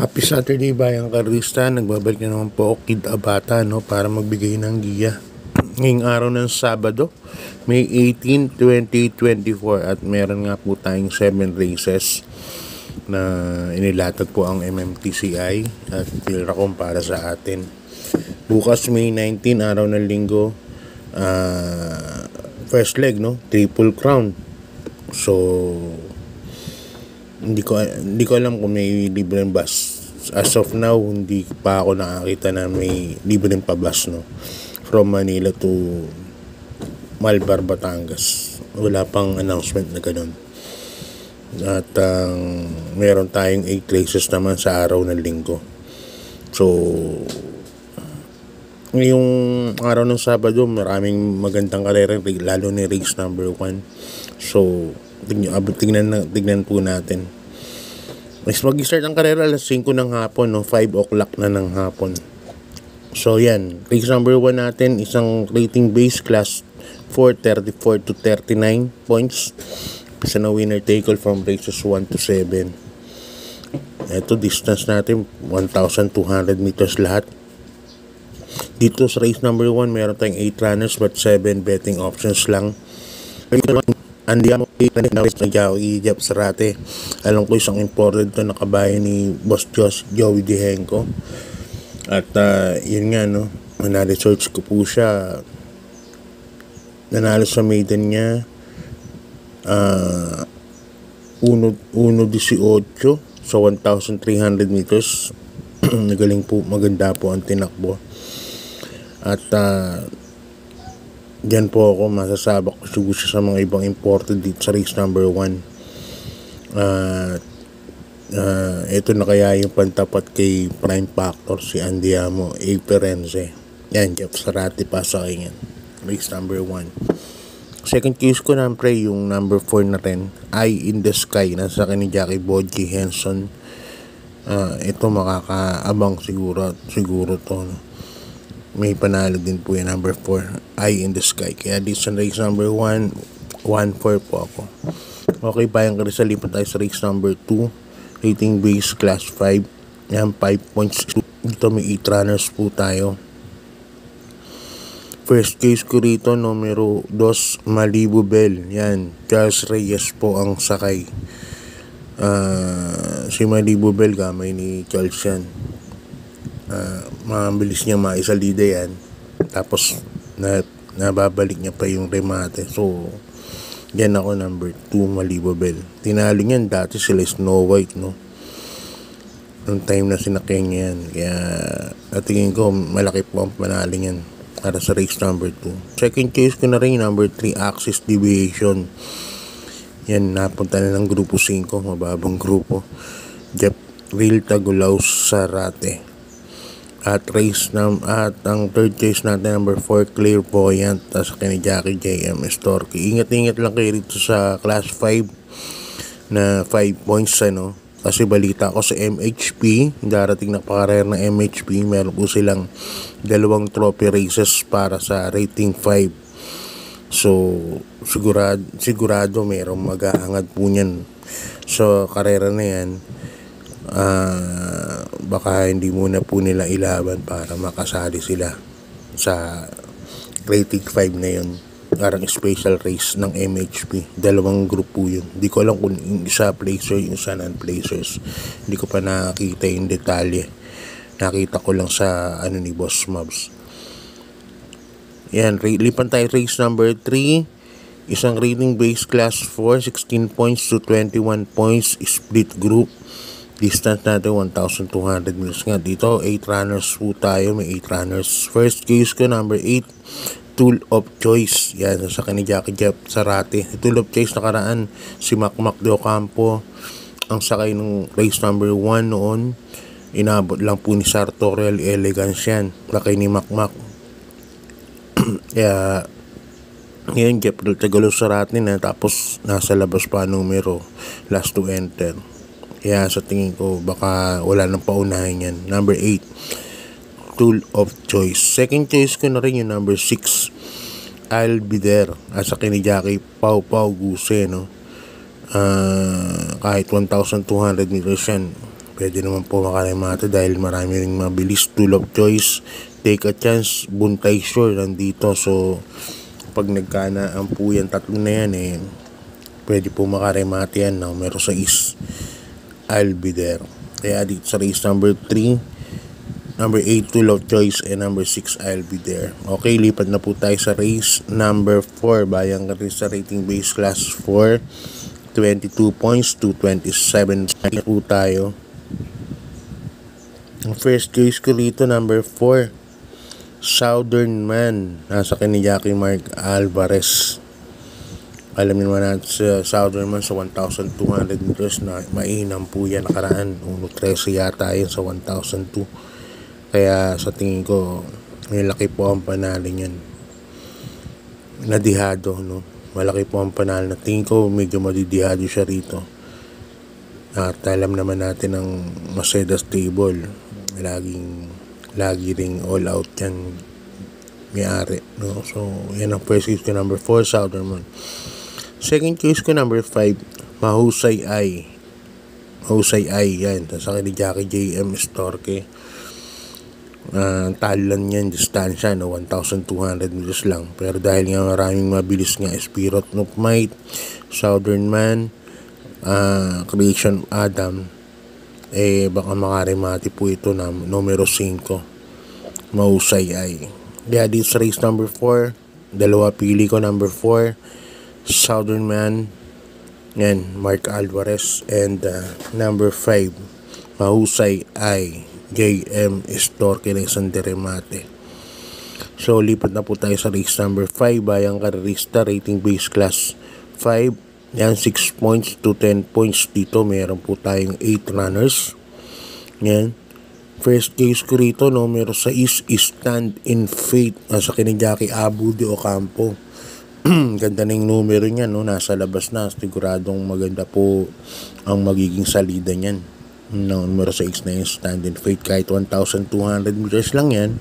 Happy Saturday Bayang Karista, nagbabalik na naman po ako Kid Abata para magbigay ng giya. Ngayong araw ng Sabado, May 18, 2024 at meron nga po tayong 7 races na inilatag po ang MMTCI at Philracom para sa atin. Bukas May 19, araw ng Linggo, first leg, Triple Crown. So hindi ko alam kung may libreng bus. As of now, hindi pa ako nakakita na may libreng pabus from Manila to Malbar, Batangas. Wala pang announcement na ganun. At meron tayong 8 races naman sa araw ng Linggo. So ngayong araw ng Sabado, maraming magandang karera, lalo ni race number 1. So tignan po natin. Mag-start ang karera alas 5 ng hapon, 5 o'clock na ng hapon. So yan, race number 1 natin, isang rating base class 4, 34 to 39 points. Isa na winner take all from races 1 to 7. Ito, distance natin 1,200 meters lahat. Dito sa race number 1, meron tayong 8 runners but 7 betting options lang. Andiamo Ijap Sarate. Alam ko isang important to, nakabayan ni Boss Joey Dihenko. At yun nga, na-research ko po siya. Nanalo sa maiden niya 1:18 sa 1,300 meters. Nagaling po, maganda po ang tinakbo. At diyan po ako masasabak ko siguro sa mga ibang imported dito sa race number 1. Ito na kaya yung pantapat kay Prime Factor, si Andiamo A. Perenze. Yan, Jeff Sarati pa sa akin yan. Race number 1. Second case ko na pre, yung number 4 na rin, Eye in the Sky, nasa akin ni Jackie Bodji Henson. Ito makakaabang siguro to, May panalo din po yung number 4, Eye in the Sky. Kaya dito sa race number 1, 1-4 po ako. Okay, Bayang Karista, lipat tayo sa race number 2, rating base class 5. Yan, 5 points. Dito may 8 runners po tayo. First case ko rito, numero 2, Malibu Bell. Yan, Charles Reyes po ang sakay. Si Malibu Bell, gamay ni Charles yan. Mabilis niya maisalida yan, tapos nababalik niya pa yung remate. So yan ako, number 2, Malibu Bell. Tinalo niyan dati sila Snow White, noong time na sinakyan niya yan. Kaya natingin ko malaki po ang panalo niyan para sa race number 2. Second case ko na rin, number 3, Axis Deviation. Yan, napunta na ng grupo 5, mababang grupo. Jeff Real Tagulaw Sarate. At ang third case natin, number 4, Clairvoyant, sa kay Jackie J.M. Storky. Ingat lang kayo dito sa class 5 na 5 points, kasi balita ko sa MHP, darating na pakarera ng MHP, meron po silang 2 trophy races para sa rating 5. So sigurado merong mag-aangad po niyan sa karera na yan. Baka hindi muna po nila ilaban para makasali sila sa rating 5 na yun. Parang special race ng MHP, 2 group po yun. Hindi ko alam kung yung isa placer, yung isa non-placers. Hindi ko pa nakita yung detalye. Nakita ko lang sa ni Boss Mobs. Yan, lipan tayo race number 3, isang rating base class 4, 16 points to 21 points, split group. Distance natin 1,200 meters nga. Dito 8 runners po tayo, may 8 runners. First case ko, number 8, Tool of Choice. Yan, sa kani Jackie Jeff Sarate. Tool of Choice, nakaraan si Macmac de Ocampo ang sakay ng race number 1 noon. Inabot lang po ni Sartorial Elegance yan, lakay ni Macmac. Kaya ngayon Jeff Real Tagulaw Sarate na, tapos nasa labas pa numero, last to enter. Kaya sa tingin ko, baka wala nang paunahin yan. Number 8, Tool of Choice. Second choice ko na rin yung number 6, I'll Be There. Asa kay ni Jackie Pau Guse, kahit 1,200 meters yan, pwede naman po makaremate dahil marami ring mabilis. Tool of choice, take a chance, buntay sure nandito. So pag nagkanaan po yan, tatlo na yan pwede po makaremate yan. Numero 6, I'll be there. Kaya dito sa race number 3, number 8, tool of choice, and number 6, I'll be there. Okay, lipat na po tayo sa race number 4, bayang sa rating base class 4, 22 points to 27 po tayo. Ang first choice ko rito, number 4, Southern Man. Nasa kini Jackie Mark Alvarez. Alam niyo naman natin sa Southern Man sa 1,200 meters na mainam po yan nakaraan. 1.13 yata yan sa 1,002. Kaya sa tingin ko, may laki po ang panalo niyan. Nadihado, no? Malaki po ang panalo na tingin ko, medyo madidihado siya rito. At alam naman natin ang Mercedes table, lagi ring all out yan may-ari, no? So yan ang first choice ko, number 4, Southern Man. Second choice ko, number 5, Mahusay Ay. Mahusay Ay, yan sa akin ni Jackie J.M. Storke. Talan yan, distansya, no? 1,200 meters lang. Pero dahil nga maraming mabilis nga, Spirit of Might, Southern Man, Creation Adam, baka makaremati po ito na numero 5, Mahusay Ay. Kaya dito sa race number 4, dalawa pili ko, number 4, Southern Man, yan, Mark Alvarez, and number 5, Mahusay Ay, J.M. Storke ng Alexander Remate. So lipat na po tayo sa race number 5, bayang karerista, rating base class 5, yan, 6 points to 10 points. Dito meron po tayong 8 runners. Yan, first case ko rito, numero 6, Stand in Faith, sa Jackie Abu de Ocampo. Ganda na yung numero niya, no? Nasa labas na, siguradong maganda po ang magiging salida niyan. Numero 6 na yung Stand in Faith, kahit 1,200 meters lang yan,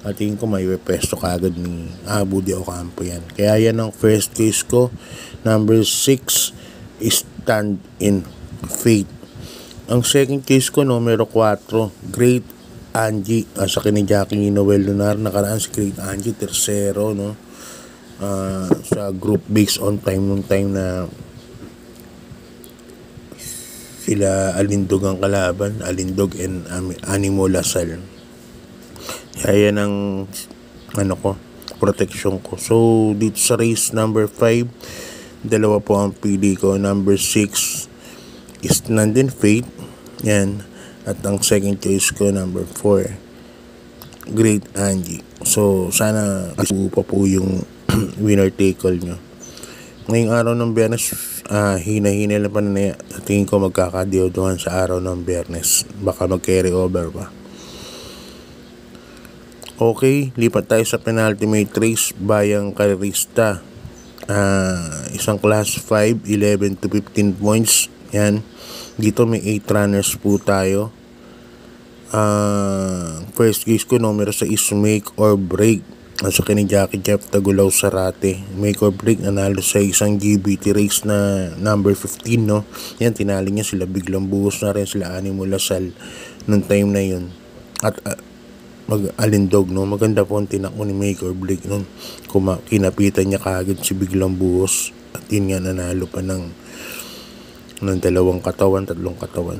at tingin ko may pwesto kagad ni Abu de Ocampo yan. Kaya yan ang first case ko, number 6, Stand in Faith. Ang second case ko, numero 4, Great Angie, sa kini Jackie Noel Lunar. Nakaraan si Great Angie, tercero, no? Sa group based on time, nung time na sila Alindog ang kalaban, Alindog and Animo Lasal. Kaya yan ang protection ko. So dito sa race number 5, dalawa po ang pili ko, number 6, Stand in Faith, yan, at ang second choice ko, number 4, Great Angie. So sana pa po yung winner take all nyo. Ngayong araw ng Biyernes, hina-hina lang pa na tingin ko magkakadiodohan sa araw ng Biyernes. Baka mag-carry over pa. Okay, lipat tayo sa penultimate race, bayang karerista. Isang class 5, 11 to 15 points. Yan. Dito may 8 runners po tayo. First case ko, numero 6, Make or Break. Sa kini Jackie Jeff Tagulaw Sarate. Make or Break, nanalo sa isang GBT race na number 15, no? Yan, tinali niya sila Biglang Buhos na rin, sila Animo Lasal nung time na yun. At Alindog, no? Maganda po ang tinako ni Make or Break nun. Kinapitan niya kaagad si Biglang Buhos. At yun nga, nanalo pa ng 2 katawan, 3 katawan.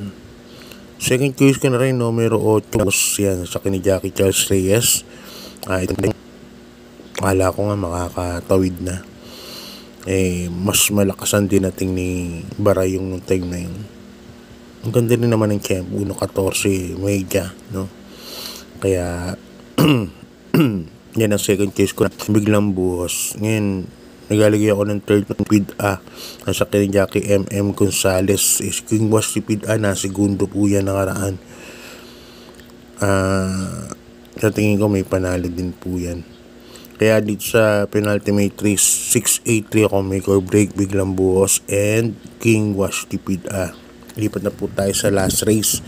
Second choice ko na rin, numero 8, yan, sa kini Jackie Charles Reyes. Akala ko nga makakatawid na. Mas malakas ang dinating ni Barayong nung time na yun. Ang ganda rin naman ng champ, 1.14 media, no? Kaya yan ang second case ko, Biglang Buhos. Ngayon nagalagay ako ng third Pid A, nasa kini Jackie M.M. Gonzales. King was si Pid A, na segundo po yan nakaraan. Sa tingin ko may panalo din po yan. Kaya dito sa penultimate race, 6-8-3 ako, Make or Break, Biglang Buhos, and King was Tipid A. Lipat na po tayo sa last race,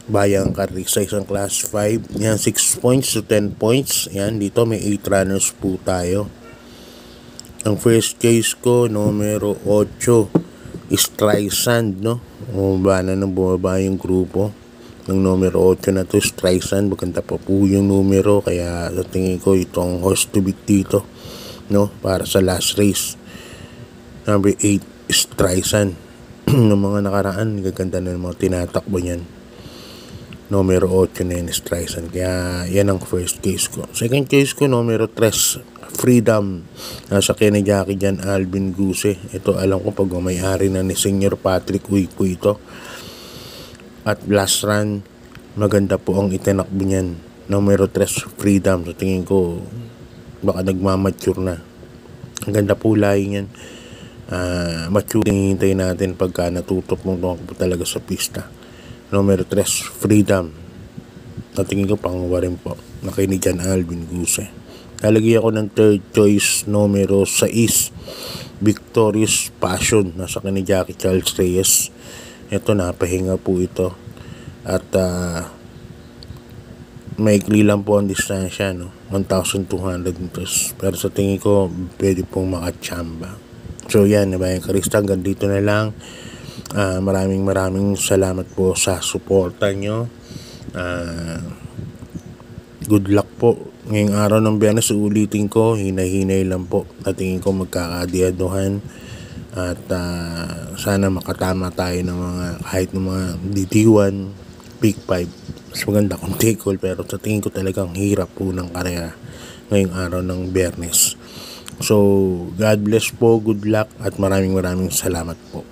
bayang karisa, isang class 5. Yan, 6 points to 10 points. Yan, dito may 8 runners po tayo. Ang first case ko, numero 8, Streisand, no? Bumaba yung grupo ng numero 8 na to, Streisand. Maganda pa po yung numero, kaya sa tingin ko itong horse to beat dito, no? Para sa last race. Number 8, Streisand. Ng mga nakaraan, gaganda na ng mga tinatakbo niyan. Numero 8 na yun, Streisand. Kaya yan ang first case ko. Second case ko, numero 3, Freedom. Nasa Kenny Jackie dyan, Alvin Guse. Ito alam ko pag may-ari na ni Senior Patrick Uipo ito. At last run, maganda po ang itinakbo niyan. Numero 3, Freedom. So tingin ko, baka nagmamature na. Ang ganda po lahi niyan. Mature, hintay natin pagka natutop mong tumakbo talaga sa pista. Numero 3, Freedom. Natingin ko pangwa rin po. Nakinig dyan, Alvin Guse. Nalagay ako ng third choice, numero 6, Victorious Passion. Nasa kani Jackie Charles Reyes. Ito, napahinga po ito. At maikli lang po ang distansya, no? 1,200 meters. Pero sa tingin ko, pwede pong makachamba. So yan, nabayang Karista, hanggang dito na lang. Maraming salamat po sa suporta nyo. Good luck po. Ngayong araw ng Biyernes, ulitin ko, hinay-hinay lang po. Natingin ko magkakadiaduhan. At sana makatama tayo ng mga, kahit ng mga DT1, Big 5. Mas maganda kung take all, pero sa tingin ko talagang hirap po ng karera ngayong araw ng Biyernes. So, God bless po, good luck, at maraming salamat po.